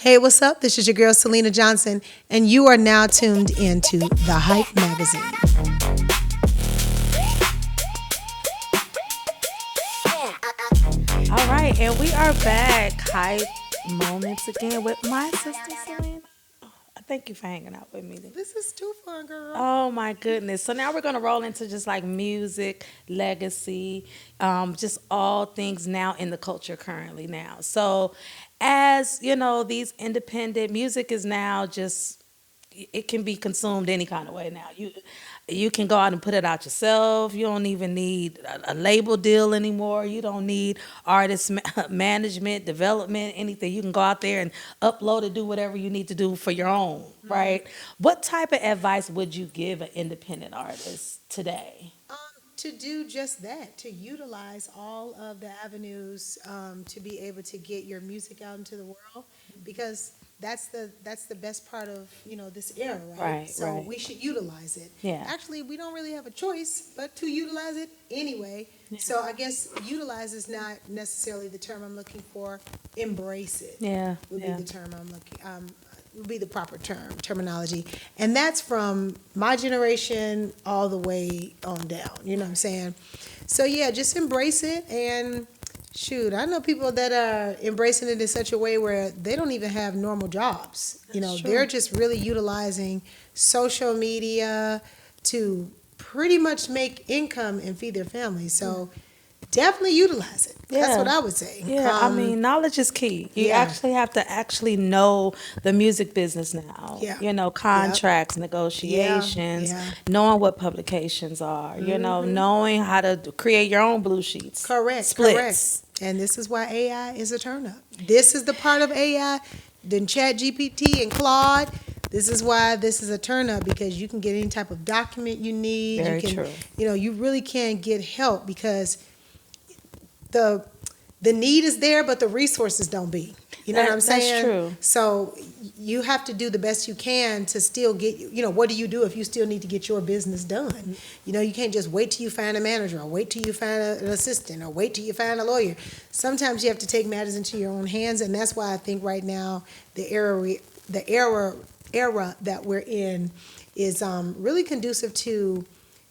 Hey, what's up? This is your girl, Syleena Johnson, and you are now tuned into The Hype Magazine. All right, and we are back. Hype moments again with my sister, Syleena. Thank you for hanging out with me. This is too fun, girl. Oh my goodness. So now we're going to roll into just like music, legacy, just all things now in the culture currently now. So as you know, these independent music is now just it can be consumed any kind of way now. You can go out and put it out yourself. You don't even need a label deal anymore. You don't need artist management, development, anything. You can go out there and upload it, do whatever you need to do for your own, right? What type of advice would you give an independent artist today? To do just that, to utilize all of the avenues to be able to get your music out into the world, because that's the best part of this era, right? Right, So right. we should utilize it. Yeah. Actually, we don't really have a choice but to utilize it anyway. So I guess utilize is not necessarily the term I'm looking for. Embrace it. Yeah, Would yeah. be the term I'm looking. Would be the proper terminology, and that's from my generation all the way on down. You know what I'm saying? So yeah, just embrace it. And shoot, I know people that are embracing it in such a way where they don't even have normal jobs. That's true. They're just really utilizing social media to pretty much make income and feed their families. So definitely utilize it. That's Yeah. what I would say. Yeah, I mean, knowledge is key. You yeah. actually have to actually know the music business now. Yeah. Contracts, negotiations, Yeah. knowing what publications are, knowing how to create your own blue sheets. Correct. Splits. Correct. And this is why AI is a turn up. This is the part of AI, then Chat GPT and Claude. This is why this is a turn up, because you can get any type of document you need. Very you can, true. You really can get help, because the need is there, but the resources don't be. You know what I'm That's saying? true. So you have to do the best you can to still get, what do you do if you still need to get your business done? You can't just wait till you find a manager, or wait till you find an assistant, or wait till you find a lawyer. Sometimes you have to take matters into your own hands, and that's why I think right now the era that we're in is really conducive to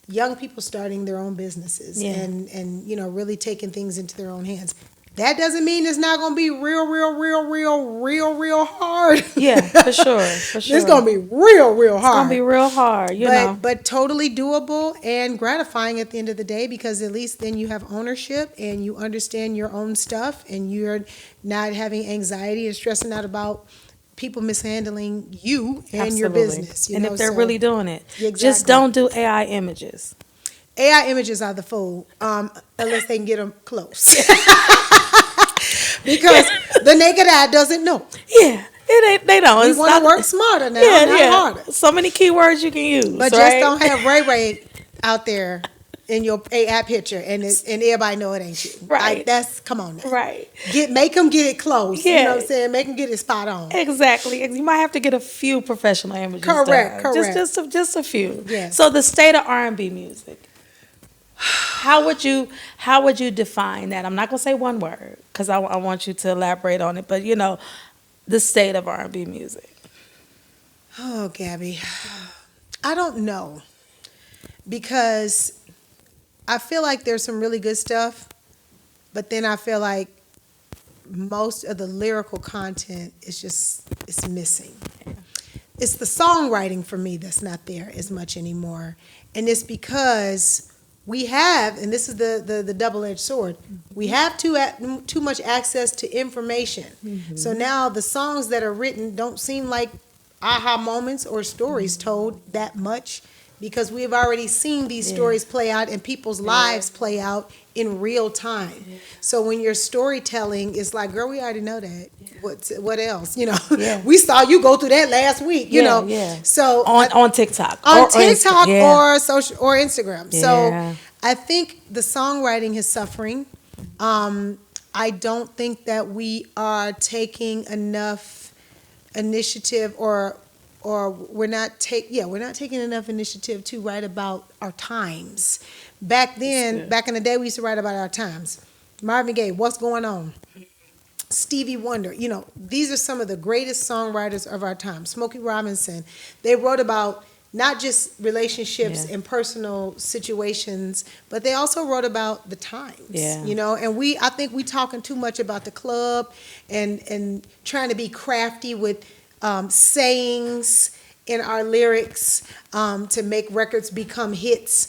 young people starting their own businesses. Yeah. and really taking things into their own hands. That doesn't mean it's not going to be real hard. Yeah, for sure. It's going to be real hard. It's going to be real hard, But totally doable and gratifying at the end of the day, because at least then you have ownership and you understand your own stuff, and you're not having anxiety and stressing out about people mishandling you and your Absolutely. business. And if they're really doing it, Exactly. just don't do AI images. AI images are the fool, unless they can get them close. Because the naked eye doesn't know. Yeah, they don't. You want to work smarter now, not harder. So many keywords you can use, But right? just don't have Ray out there in your AI picture, and everybody know it ain't you. Right. Come on now. Right. Make them get it close. Yeah. You know what I'm saying? Make them get it spot on. Exactly. You might have to get a few professional images. Correct. done. Just a few. Yes. So the state of R&B music. How would you define that? I'm not gonna say one word, because I want you to elaborate on it. But the state of R&B music. Oh, Gabby, I don't know, because I feel like there's some really good stuff, but then I feel like most of the lyrical content it's missing. It's the songwriting for me that's not there as much anymore, and it's because we have, and this is the double-edged sword, we have too much access to information. Mm-hmm. So now the songs that are written don't seem like aha moments or stories told that much, because we've already seen these stories play out and people's lives play out in real time. So when you're storytelling, it's like, girl, we already know that. What else? We saw you go through that last week. Yeah. So On TikTok. on or TikTok Insta- or social or Instagram. Yeah. So I think the songwriting is suffering. I don't think that we are taking enough initiative, or we're not taking enough initiative to write about our times. Back in the day, we used to write about our times. Marvin Gaye, what's going on? Stevie Wonder. These are some of the greatest songwriters of our time. Smokey Robinson. They wrote about not just relationships Yeah. and personal situations, but they also wrote about the times. Yeah. And I think we talking too much about the club and trying to be crafty with sayings in our lyrics to make records become hits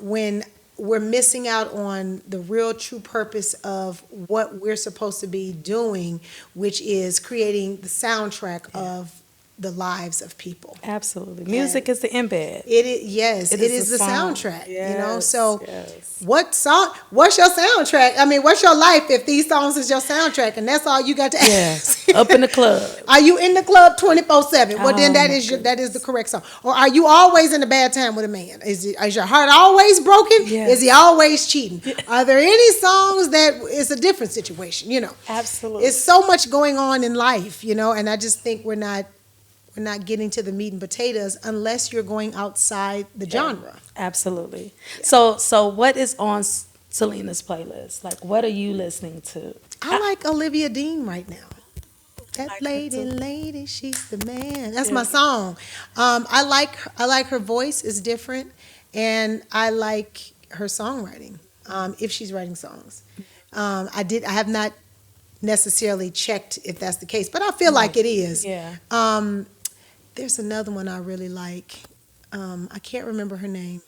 when we're missing out on the real true purpose of what we're supposed to be doing, which is creating the soundtrack of the lives of people. Absolutely. Music is the embed. It is, yes, It it is is the the song. soundtrack. Yes, So yes. what's your soundtrack? I mean, what's your life if these songs is your soundtrack and that's all you got to Yeah. ask? Up in the club. Are you in the club 24/7? Well, then Oh, that my is the correct song. Or are you always in a bad time with a man? Is your heart always broken? Yes. Is he always cheating? Are there any songs that is a different situation? Absolutely. It's so much going on in life, and I just think we're not getting to the meat and potatoes unless you're going outside the genre. Absolutely. So what is on Selena's playlist? Like, what are you listening to? I like Olivia Dean right now. That like her lady, too. lady, she's the man. That's my song. I like her voice is different, and I like her songwriting. If she's writing songs, I have not necessarily checked if that's the case, but I feel like it is. Yeah. There's another one I really like. I can't remember her name.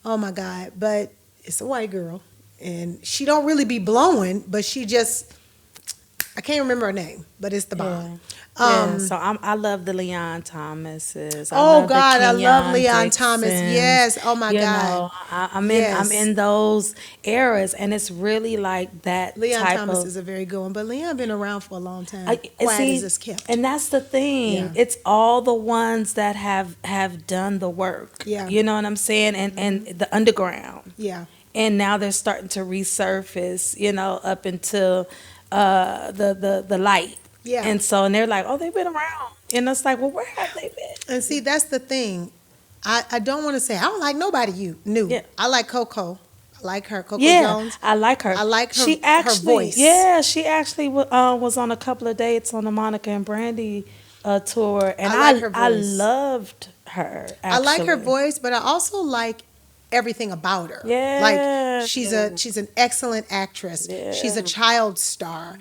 Oh my God! But it's a white girl, and she don't really be blowing, but I can't remember her name, but it's the bomb. So I love the Leon Thomases. Oh love the God, I love Kenyon Leon Thomas. Dixons. Yes. Oh my You God. know, I'm Yes. in those eras, and it's really like that Leon type Thomas of. is a very good one, but Leon been around for a long time. I- Quiet see, as it's kept. And that's the thing. Yeah. It's all the ones that have done the work. Yeah. You know what I'm saying? And the underground. Yeah. And now they're starting to resurface, up until the light. Yeah. And they're like, oh, they've been around. And it's like, well, where have they been? And see, that's the thing. I don't want to say I don't like nobody new. Yeah. I like Coco. I like her, Coco Yeah, Jones. I like her. I like her. She actually, her voice. Yeah, she actually was on a couple of dates on the Monica and Brandy tour, and I like her I voice. loved her. Actually. I like her voice, but I also like everything about her. Yeah. Like she's an excellent actress. Yeah. She's a child star.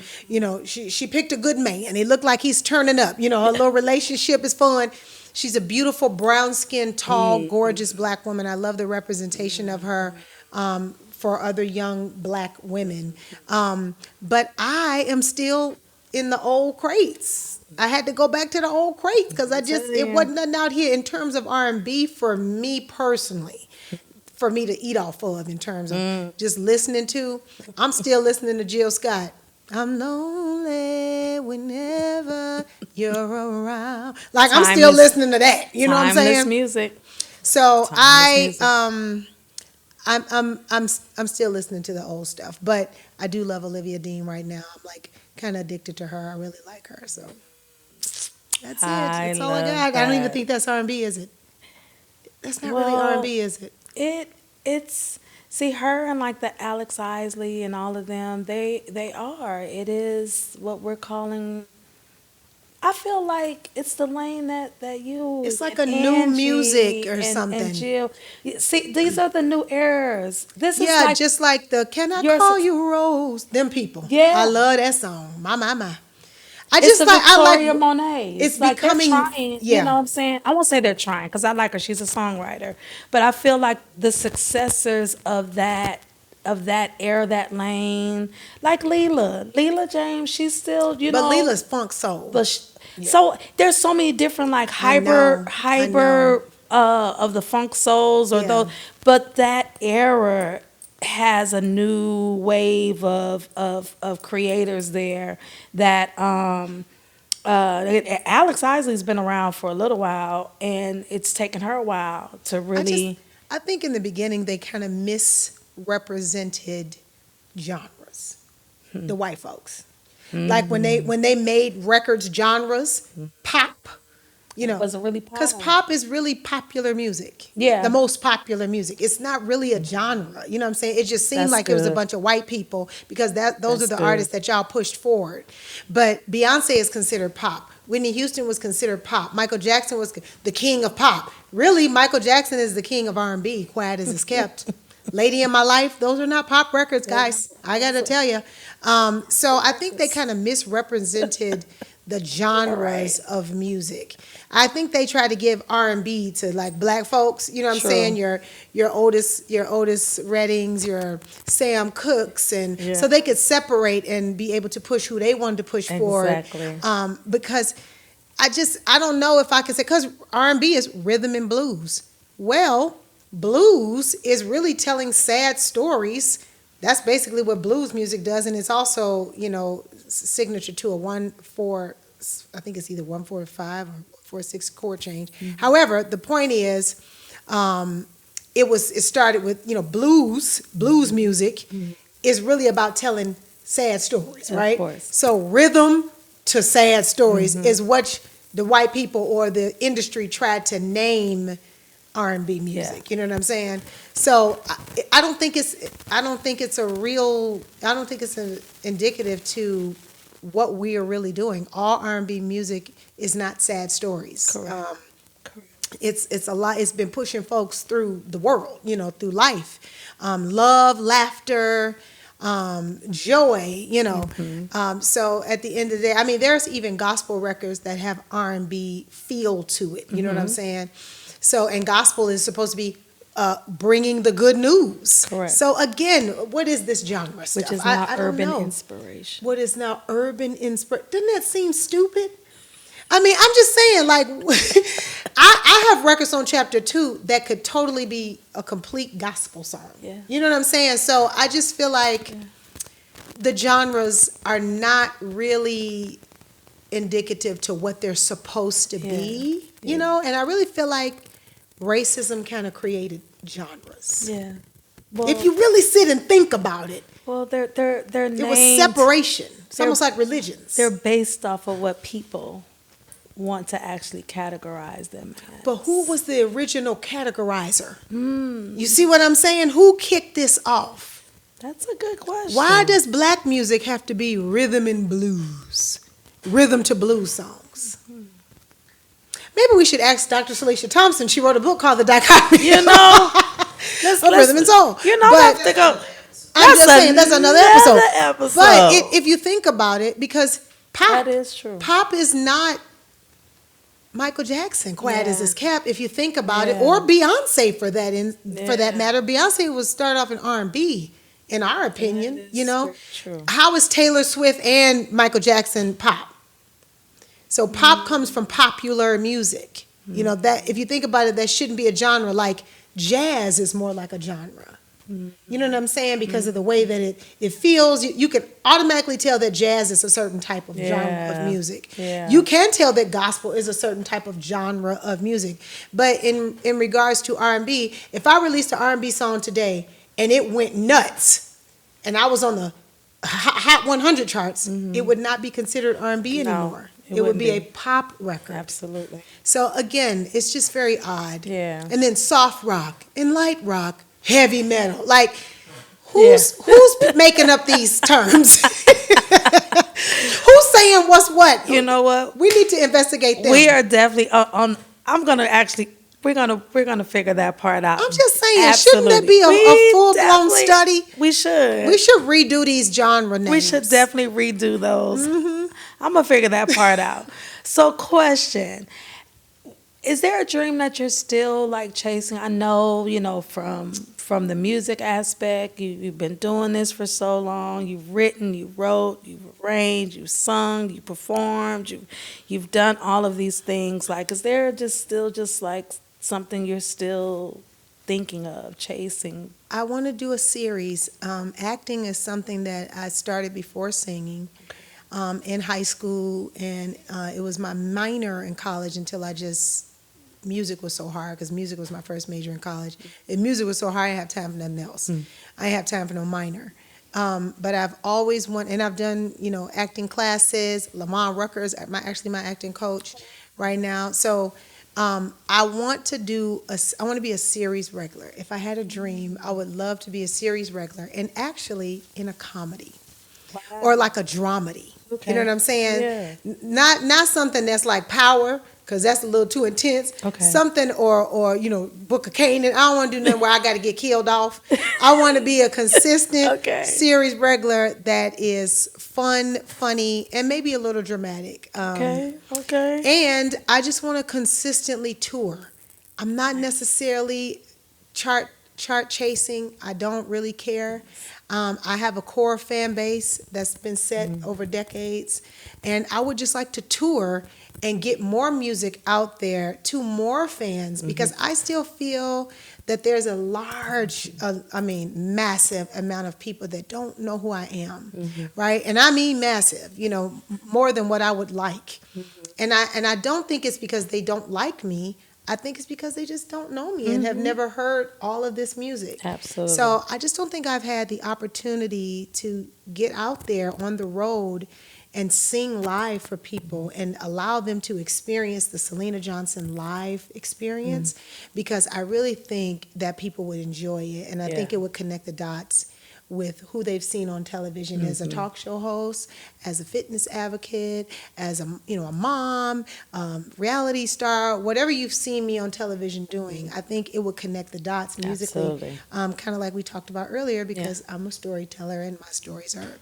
She picked a good man. He looked like he's turning up. Her little relationship is fun. She's a beautiful brown-skinned, tall, gorgeous black woman. I love the representation of her for other young black women. But I am still in the old crates. I had to go back to the old crates because it wasn't nothing out here in terms of R&B for me personally. For me to eat off of in terms of just listening to. I'm still listening to Jill Scott. I'm lonely whenever you're around. Like I'm still Timeless- listening to that. You know what I'm Timeless saying? music. So Timeless I'm still listening to the old stuff, but I do love Olivia Dean right now. I'm like kind of addicted to her. I really like her. So that's it. That's all I love got. I don't even that. think that's R&B, is it? That's not really R&B, is it? It's see her and like the Alex Isley and all of them. They are. It is what we're calling. I feel like it's the lane that you. It's like and a new Angie music or and something. Jill. See, these are the new eras. This is Yeah, like just like the "Can I Your Call suc- You Rose?" Them people. Yeah. I love that song. My. I it's just a like Victoria I like. Monet. it's like becoming- they're trying. yeah. You know what I'm saying? I won't say they're trying because I like her. She's a songwriter, but I feel like the successors of that era, that lane, like Leela James. She's still But Leela's funk soul. But so there's so many different like I know. hyper of the funk souls or Yeah. those, but that era has a new wave of creators there that Alex Isley's been around for a little while, and it's taken her a while to really. I think in the beginning they kind of misrepresented genres. The white folks. Like when they made records genres, pop, You know, Was it really because pop? pop is really popular music. Yeah. The most popular music. It's not really a genre. You know what I'm saying? It just seemed That's like it was a good. bunch of white people because those are That's the good. artists that y'all pushed forward. But Beyonce is considered pop. Whitney Houston was considered pop. Michael Jackson was the king of pop. Really, Michael Jackson is the king of R&B, quiet as it's kept. Lady in My Life, those are not pop records, guys. I got to tell you. So I think they kind of misrepresented the genres of music. I think they try to give R&B to like black folks, you know what I'm True. saying? Your Otis Reddings, your Sam Cooks, and Yeah. so they could separate and be able to push who they wanted to push forward. Exactly. Because I don't know if I can say, because R&B is rhythm and blues. Well, blues is really telling sad stories. That's basically what blues music does, and it's also, signature to a 1/4. I think it's either 1/4/5 or 4/6 chord change. However, the point is, it started with blues music is really about telling sad stories, Of right? course. So rhythm to sad stories is what the white people or the industry tried to name R&B music. Yeah. You know what I'm saying? So I don't think it's indicative to what we are really doing. All R&B music is not sad stories. Correct. It's a lot. It's been pushing folks through the world, through life, love, laughter, joy. So at the end of the day, I mean, there's even gospel records that have R&B feel to it. You know what I'm saying? So, and gospel is supposed to be bringing the good news. Correct. So again, what is this genre stuff? Which is now I don't urban know. inspiration. What is now urban inspiration? Doesn't that seem stupid? I mean, I'm just saying, like, I have records on chapter 2 that could totally be a complete gospel song. Yeah. You know what I'm saying? So I just feel like the genres are not really indicative to what they're supposed to be, Yeah. and I really feel like racism kind of created genres. Yeah. Well, If you really sit and think about it, they're named, it was separation. It's almost like religions. They're based off of what people want to actually categorize them as. But who was the original categorizer? You see what I'm saying? Who kicked this off? That's a good question. Why does black music have to be rhythm and blues? Rhythm to blues songs? Maybe we should ask Dr. Syleena Thompson. She wrote a book called The Dichotomy. Let's Rhythm and soul. I have to go. I'm just saying that's another episode. episode. But if you think about it, because pop, That is true. Pop is not Michael Jackson, quiet as Yeah. his kept. If you think about it, Yeah. or Beyonce for that Yeah. matter, Beyonce was started off in R&B, in our opinion. That is true. How is Taylor Swift and Michael Jackson pop? So pop comes from popular music. That if you think about it, that shouldn't be a genre. Like jazz is more like a genre. You know what I'm saying? Because of the way that it feels, you can automatically tell that jazz is a certain type of genre of music. Yeah. You can tell that gospel is a certain type of genre of music. But in regards to R&B, if I released an R&B song today and it went nuts, and I was on the Hot 100 charts, it would not be considered R&B No, anymore. it It would wouldn't be a be. pop record. Absolutely. So again, it's just very odd. Yeah. And then soft rock and light rock, heavy metal. Like, who's making up these terms? Who's saying what's what? You know what? We need to investigate them. We are definitely on. I'm gonna actually. We're gonna figure that part out. I'm just saying, shouldn't that be a We full-blown definitely- study? We should. We should redo these genre names. We should definitely redo those. I'm gonna figure that part out. So, question: is there a dream that you're still like chasing? I know, from the music aspect, you've been doing this for so long. You've written, you wrote, you've arranged, you've sung, you performed, you've done all of these things. Like, is there still like something you're still thinking of chasing? I want to do a series. Acting is something that I started before singing in high school, and it was my minor in college until music was so hard, because music was my first major in college. And music was so hard, I didn't have time for nothing else. I didn't have time for no minor. But I've always wanted, and I've done, acting classes. Lamont Ruckers, my acting coach, right now. So I want to I want to be a series regular. If I had a dream, I would love to be a series regular, and actually in a comedy or Wow. like a dramedy. You know Okay. what I'm saying? Yeah. Not something that's like Power, because that's a little too intense. Okay. Something or Book of Canaan. I don't want to do nothing where I got to get killed off. I want to be a consistent Okay. series regular that is fun, funny, and maybe a little dramatic. Okay. Okay. And I just want to consistently tour. I'm not necessarily chart chasing. I don't really care. I have a core fan base that's been set over decades, and I would just like to tour and get more music out there to more fans because I still feel that there's a large, massive amount of people that don't know who I am, right? And I mean massive, more than what I would like. And I don't think it's because they don't like me. I think it's because they just don't know me and have never heard all of this music. Absolutely. So I just don't think I've had the opportunity to get out there on the road and sing live for people and allow them to experience the Syleena Johnson live experience because I really think that people would enjoy it and I think it would connect the dots with who they've seen on television as a talk show host, as a fitness advocate, as a mom, reality star, whatever you've seen me on television doing. I think it would connect the dots musically, Absolutely. kind of like we talked about earlier because I'm a storyteller and my stories are.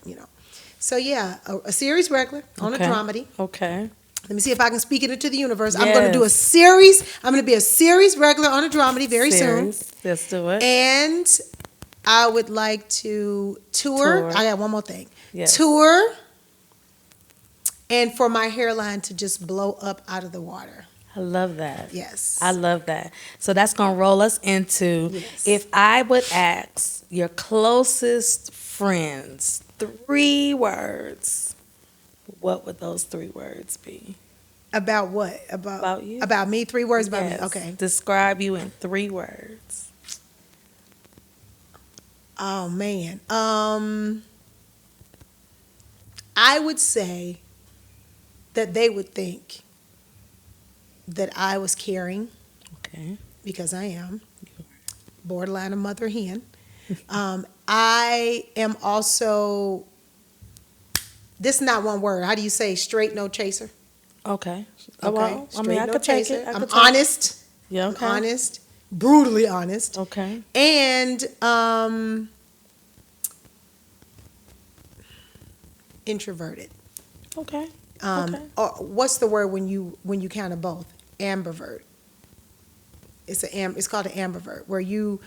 So yeah, a series regular on a dramedy. Okay. Let me see if I can speak it into the universe. I'm going to do a series. I'm going to be a series regular on a dramedy very soon. Let's do it. And I would like to tour. I got one more thing. Yes. Tour and for my hairline to just blow up out of the water. I love that. Yes. I love that. So that's going to roll us into if I would ask your closest friends 3 words, what would those 3 words be? About what? About you. About me? 3 words about Yes. me. Okay. Describe you in 3 words. Oh man. I would say that they would think that I was caring Okay. because I am borderline a mother hen. I am also, this is not one word. How do you say straight no chaser? Okay. Okay. Well, I mean, Straight I no could take chaser. it. I'm honest. Yeah. I'm Okay. honest. Brutally honest. Okay. And introverted. Okay. Or what's the word when you kind of both? Ambivert. It's called an ambivert where you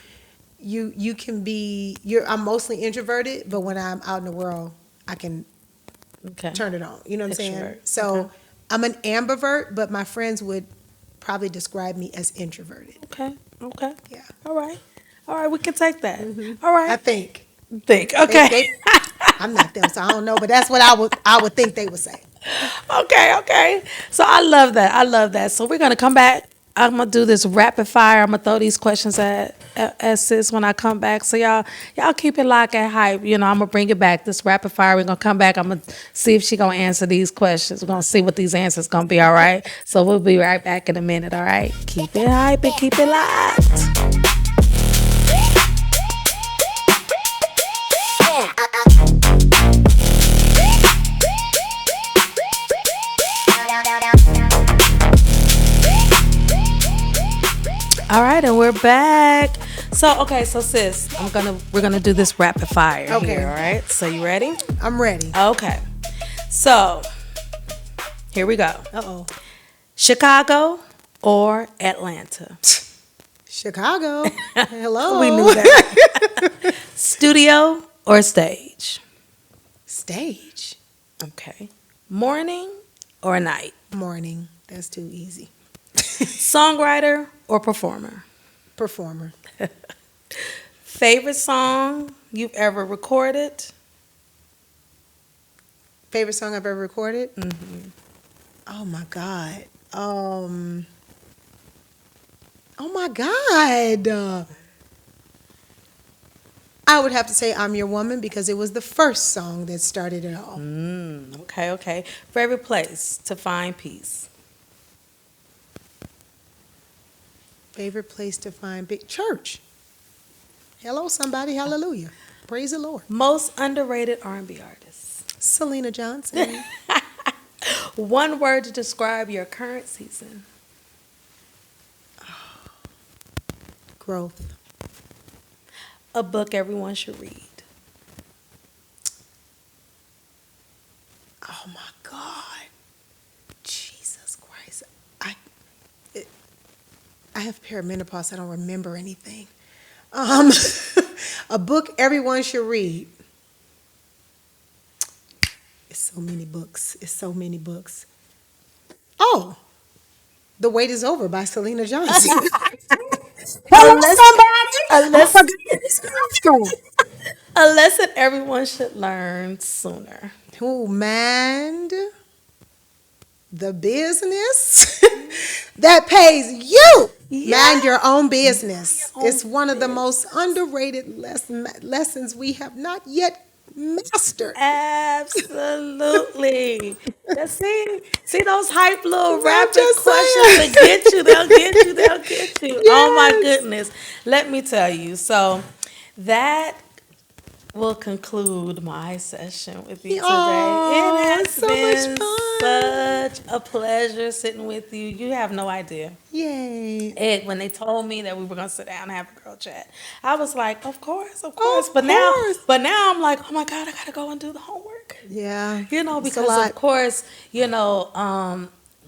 can be I'm mostly introverted, but when I'm out in the world, I can Okay. turn it on. You know what I'm saying? Extrovert. So Okay. I'm an ambivert, but my friends would probably describe me as introverted. Okay. Okay. Yeah. All right. All right. We can take that. All right. I think. Think. Okay. I'm not them, so I don't know, but that's what I would think they would say. Okay. Okay. So I love that. I love that. So we're gonna come back. I'm gonna do this rapid fire. I'm gonna throw these questions at sis when I come back. So y'all keep it locked at hype. I'm gonna bring it back. This rapid fire. We're gonna come back. I'm gonna see if she gonna answer these questions. We're gonna see what these answers gonna be. All right. So we'll be right back in a minute. All right. Keep it hype and keep it locked. All right, and we're back. So sis, we're gonna do this rapid fire Okay. here. All right. So you ready? I'm ready. Okay. So here we go. Uh-oh. Chicago or Atlanta? Chicago. Hello. We knew that. Studio or stage? Stage. Okay. Morning or night? Morning. That's too easy. Songwriter or performer? Performer. Favorite song you've ever recorded? Favorite song I've ever recorded? Oh my God. Oh my God. I would have to say I'm Your Woman because it was the first song that started it all. Okay. Favorite place to find peace? Favorite place to find big church. Hello, somebody. Hallelujah. Praise the Lord. Most underrated R&B artist. Syleena Johnson. One word to describe your current season. Growth. A book everyone should read. Oh my God. Jesus Christ. I it, I have perimenopause. I don't remember anything. Um, a book everyone should read. It's so many books. It's so many books. Oh, The Wait is Over by Syleena Johnson. Hello, Unless, somebody. I unless, forgot this milestone. a lesson everyone should learn sooner. Who mind the business that pays you? Yeah. Mind your own business. Mind your own It's one of the most underrated lessons we have not yet mastered. Absolutely. See those hype little I'm rapid just questions saying. to get you. They'll get you. They'll get you. Oh my Yes. goodness. Let me tell you. So that will conclude my session with you today. Oh, It has so been much fun. such a pleasure sitting with you. You have no idea. Yay. When they told me that we were gonna sit down and have a girl chat, I was like, of course, of Of course. course. But now I'm like, oh my God, I gotta go and do the homework. Yeah. It's a Because lot. of course,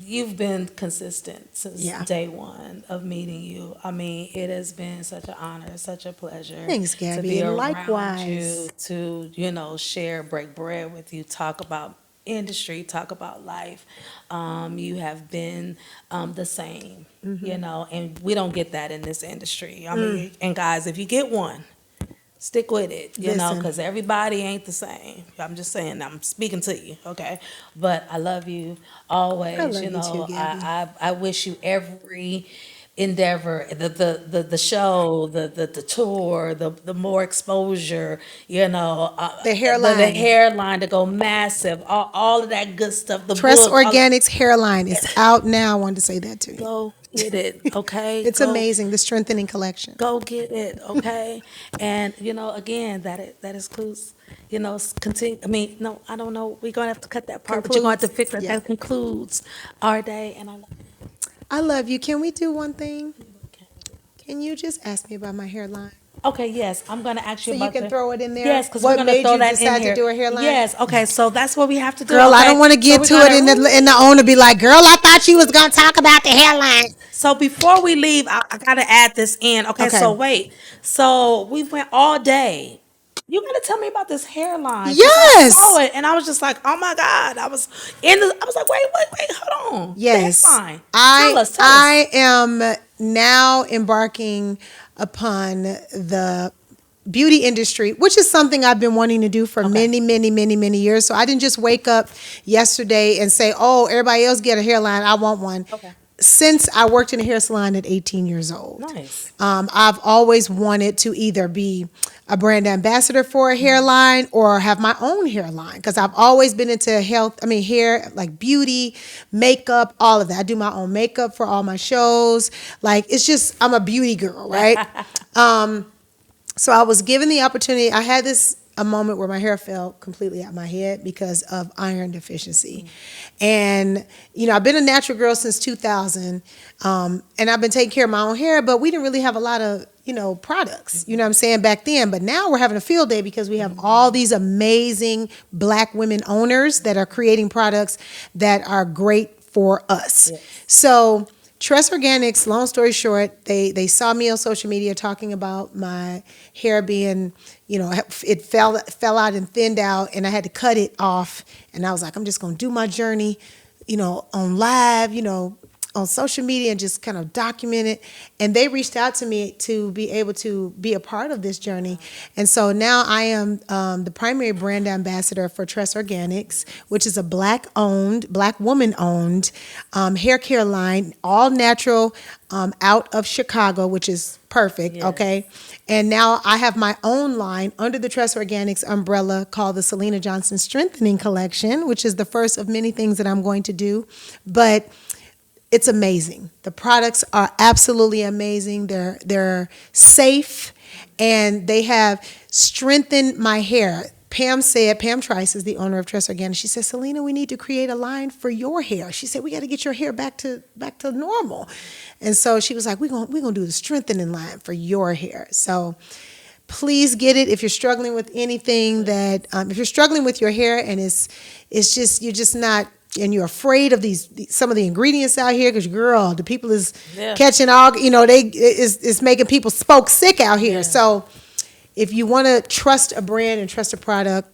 you've been consistent since Yeah. day one of meeting you. I mean, it has been such an honor, such a pleasure Thanks, to Gabby. be And around likewise. you, to, share, break bread with you, talk about industry, talk about life. You have been the same, and we don't get that in this industry. I mean, and guys, if you get one, stick with it, Listen. because everybody ain't the same. I'm just saying, I'm speaking to you, okay? But I love you always. I love you too, Gabby. I wish you every endeavor, the show, the tour, the more exposure, The hairline. the hairline to go massive, all of that good stuff. The Trust book, Organics hairline is out now. I wanted to say that to you. go get it, okay? It's amazing. The Strengthening Collection. Go get it, okay? And again, that excludes, continue. I mean, no, I don't know. We're gonna have to cut that part, but you're gonna have to fix that. Yeah. That concludes our day, and I love I love you. Can we do one thing? you. Can you just ask me about my hairline? Okay, yes, I'm gonna ask you So you about can the- throw it in there? Yes, because What we're gonna made throw you that decide in to here. do a hairline? Yes, okay, so that's what we have to do. Girl, I okay? don't want to So get we to it gotta- and the owner be like, girl, I thought you was going to talk about the hairline. So before we leave, I gotta add this in. Okay, Okay. so wait. So we went all day. You gotta tell me about this hairline. 'Cause Yes. I saw it and I was just like, oh my God. I was like, wait, hold on. The Yes. hairline. I Tell us. I am now embarking upon the beauty industry, which is something I've been wanting to do for many, many, many, many years. So I didn't just wake up yesterday and say, oh, everybody else get a hairline. I want one. Okay. Since I worked in a hair salon at 18 years old. Nice. I've always wanted to either be a brand ambassador for a hairline or have my own hairline because I've always been into hair, like beauty, makeup, all of that. I do my own makeup for all my shows. Like, it's just, I'm a beauty girl, right? So I was given the opportunity. I had a moment where my hair fell completely out my head because of iron deficiency. And, I've been a natural girl since 2000. And I've been taking care of my own hair, but we didn't really have a lot of, products, you know what I'm saying, back then. But now we're having a field day because we have all these amazing Black women owners that are creating products that are great for us. Yes. So Tress Organics, long story short, they saw me on social media talking about my hair being, it fell out and thinned out, and I had to cut it off. And I was like, I'm just going to do my journey, on live, on social media and just kind of document it. And they reached out to me to be able to be a part of this journey. And so now I am the primary brand ambassador for Tress Organics, which is a Black woman-owned hair care line, all natural, out of Chicago, which is perfect, Yes. okay? And now I have my own line under the Tress Organics umbrella called the Syleena Johnson Strengthening Collection, which is the first of many things that I'm going to do. But it's amazing. The products are absolutely amazing. They're safe, and they have strengthened my hair. Pam Trice is the owner of Tress Organic. She said, Syleena, we need to create a line for your hair. She said, we got to get your hair back to normal. And so she was like, we're gonna do the strengthening line for your hair. So please get it if you're struggling with anything that, if you're struggling with your hair and it's just, you're just not, and you're afraid of some of the ingredients out here, because girl, the people is catching all, it's making people spoke sick out here. Yeah. So if you want to trust a brand and trust a product,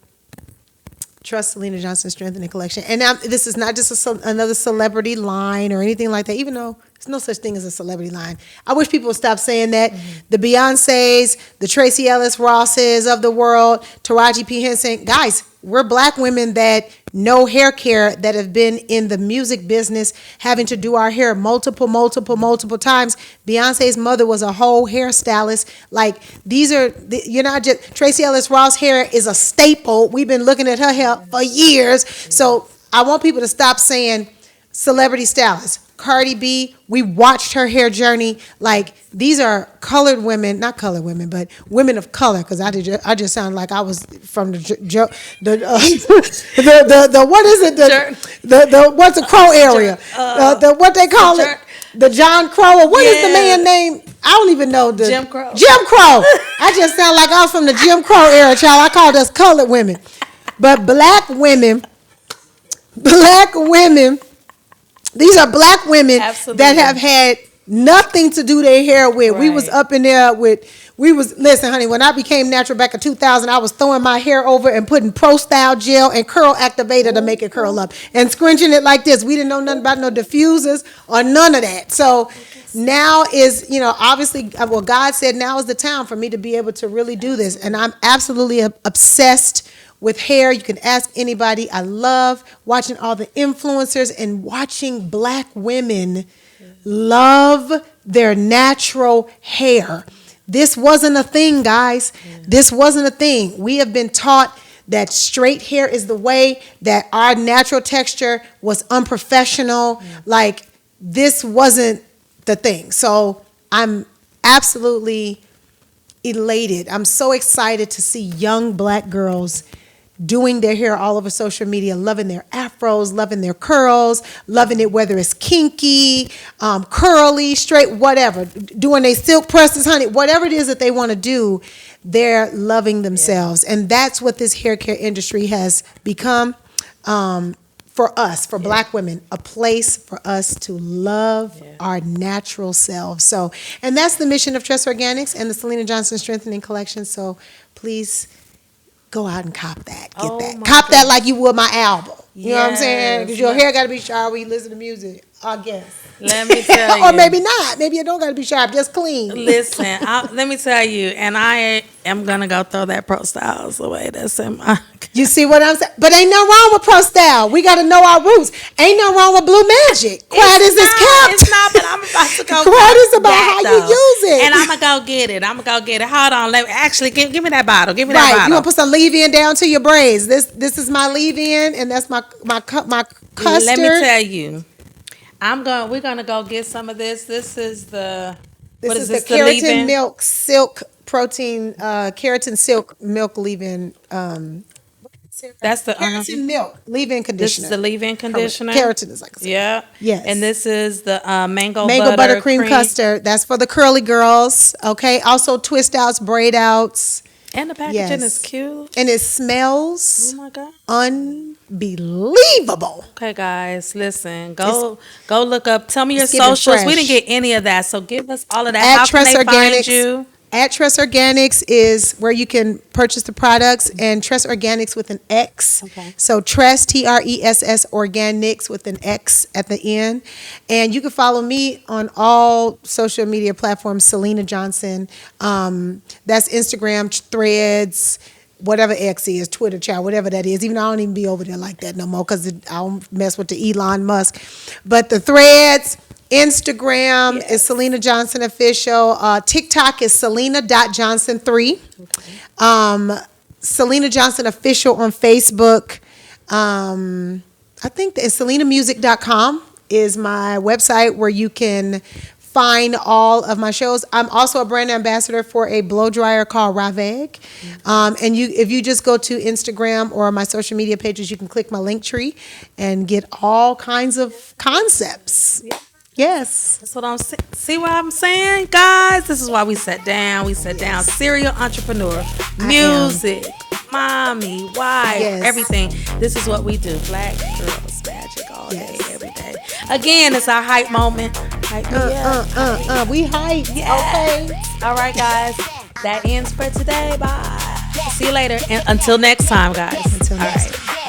trust Syleena Johnson Strengthening Collection. And now, this is not just another celebrity line or anything like that, even though there's no such thing as a celebrity line. I wish people would stop saying that. Mm-hmm. The Beyoncés, the Tracee Ellis Rosses of the world, Taraji P. Henson. Guys, we're Black women that know hair care, that have been in the music business, having to do our hair multiple times. Beyonce's mother was a whole hairstylist. Like, you're not just, Tracee Ellis Ross hair is a staple. We've been looking at her hair for years. So I want people to stop saying celebrity stylist. Cardi B, we watched her hair journey. Like, these are colored women, not colored women, but women of color. Because I just sound like I was from the what is it? The what's the Crow area? What they call it? The John Crow. Or what is the man name? I don't even know. Jim Crow. Jim Crow. I just sound like I was from the Jim Crow era, child. I called us colored women, but black women. These are Black women that have had nothing to do their hair with. Right. We was up in there listen, honey, when I became natural back in 2000, I was throwing my hair over and putting Pro Style gel and curl activator to make it curl up and scrunching it like this. We didn't know nothing about no diffusers or none of that. So now is, obviously, well, God said now is the time for me to be able to really do this. And I'm absolutely obsessed with hair. You can ask anybody. I love watching all the influencers and watching Black women love their natural hair. This wasn't a thing, guys. This wasn't a thing. We have been taught that straight hair is the way, that our natural texture was unprofessional. Like, this wasn't the thing. So I'm absolutely elated. I'm so excited to see young Black girls doing their hair all over social media, loving their afros, loving their curls, loving it whether it's kinky, curly, straight, whatever, doing their silk presses, honey, whatever it is that they want to do, they're loving themselves. Yeah. And that's what this hair care industry has become for us, for Black women, a place for us to love our natural selves. So, and that's the mission of Tress Organics and the Syleena Johnson Strengthening Collection. So please go out and cop that. Get that. Cop that like you would my album. You know what I'm saying? Because your hair got to be sharp when you listen to music, I guess. Let me tell you. Or maybe not. Maybe it don't got to be sharp, just clean. Listen, let me tell you, and I am going to go throw that Pro Styles away. That's in my... You see what I'm saying? But ain't nothing wrong with Pro Style. We got to know our roots. Ain't nothing wrong with Blue Magic. Quiet as it's kept. It's not, but I'm about to go. Quiet is about how you use it. And I'm going to go get it. Hold on. Actually, give me that bottle. Give me that bottle. You want to put some leave-in down to your braids. This is my leave-in, and that's my custard. Let me tell you. We're gonna go get some of this. This is the keratin milk silk protein, keratin silk milk leave-in. That's the keratin milk leave-in conditioner. This is the leave-in conditioner. Keratin is like yes. And this is the mango butter cream custard. That's for the curly girls. Okay. Also twist outs, braid outs. And the packaging is cute. And it smells unbelievable. Okay, guys, listen. Go look up. Tell me your socials. Fresh. We didn't get any of that, so give us all of that. How can they find you? At Tress Organics is where you can purchase the products, and Tress Organics with an X. Okay. So Tress, TRESS Organics with an X at the end. And you can follow me on all social media platforms, Syleena Johnson. That's Instagram, Threads, whatever X is, Twitter, child, whatever that is. Even I don't even be over there like that no more because I don't mess with the Elon Musk. But the Threads, Instagram is Syleena Johnson Official. TikTok is Syleena.Johnson3. Okay. Syleena Johnson Official on Facebook. I think it's SylenaMusic.com is my website where you can find all of my shows. I'm also a brand ambassador for a blow dryer called Raveg. And if you just go to Instagram or my social media pages, you can click my link tree and get all kinds of concepts. Yes. That's what I'm saying. See what I'm saying, guys? This is why we sat down. We sat down. Serial entrepreneur, music, mommy, wife, everything. This is what we do. Black girls magic all day, every day. Again, it's our hype moment. Hype me up. We hype. Yes. Okay. All right, guys. That ends for today. Bye. See you later. And until next time, guys. Until next time.